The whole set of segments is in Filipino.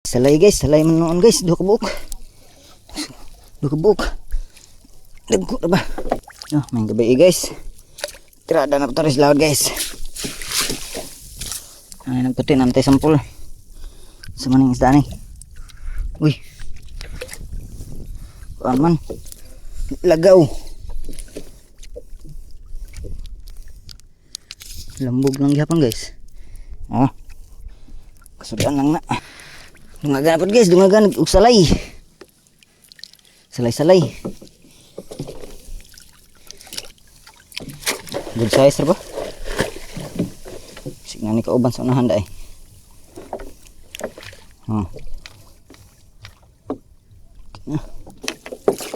Salay guys, salay man noon guys, duha ka buok. Duha ka buok. Dagko na ba? May gabi guys. Tirada na pataris laod guys. Ay nagputi namtay sampol. Sa maning isda ni. Uy. Aman. Lagaw. Lambog lang gihapon guys. Kasudan lang na. Dungagan po guys, dungagan ug salay. Salay-salay. Good size ra ba? Sige ni kauban sa unahan dai.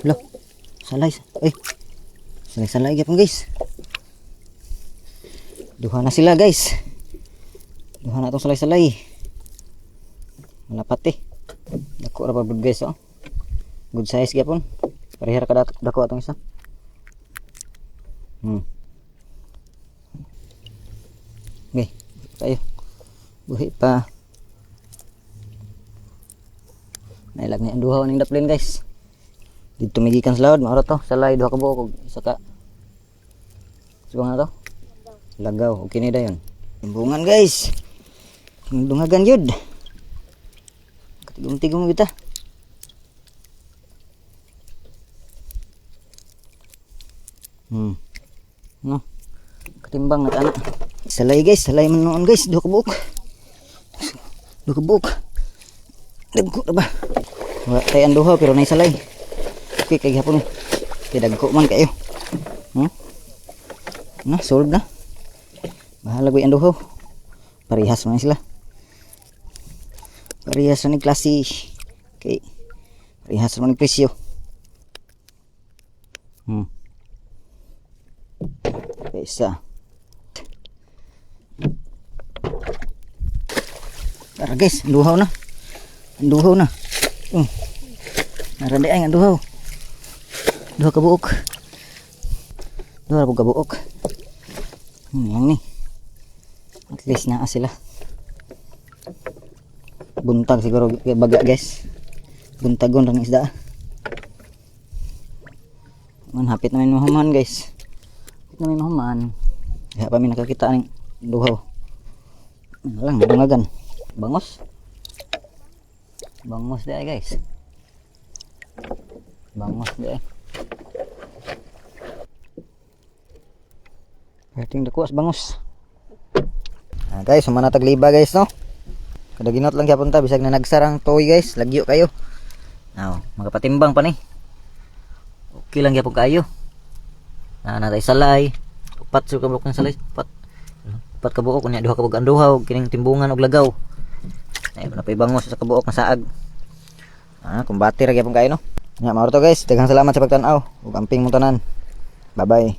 Lo. Salay. Ay. Salay-salay gyapon guys. Duha na sila guys. Duha na tong salay-salay. Malapat dako ra pa bud guys good size gyapon. Parehara ka dako atong isa. Okay, tayo. Buhi pa. Nailag ni ang duha ning daplin guys. Dito migikan sa laod, maoro to. Salay duha ka buok ug isa ka. Subang na to. Lagaw, okay ni dayon. Timbungan guys. Dungagan yun. Katigong-tigong kita. No. Katimbang na tanak. Salay guys, salay man noon guys. Duha ka buok. Duha ka buok. Dagko na ba? Wala tayo ang duha pero naisalay. Okay, kay hapon. Kay dagko man kayo. Na, solve na. Bahala ko yung duho. Parehas man sila. Parehas na ni klase. Okay. Parehas naman ni presyo. Okay, isa. Tara guys, duhaw na. Duhaw na. Narandi ay nga duhaw. Duha ka buok. Duha ka buok. Yang ni. At least naa sila. Buntag siguro baga guys. Buntagon lang isda. Hapit namin mahuman guys. Hapit namin mahuman. Kaya pa may nakakita ng duhaw. Lang, dungagan. Bangos. Bangos di ay guys. Bangos di ay. Perting dakuas bangos. Guys, sumanatag liba guys no. Kada ginot lang gyapon ta bisag na nagsarang toy guys, lagyo kayo. Magapatimbang pa ni. Okay lang gyapon kayo. Natay salay. Upat sa kabuok ng salay, upat ka buok unya duha ka buok duhaw kining timbungan og lagaw. Ay napay bangos sa kabuok nga saag. Kumbati ra gyapon kayo no. Nya mao to guys, daghang salamat sa pagtan-aw ug amping mong tanan. Bye bye.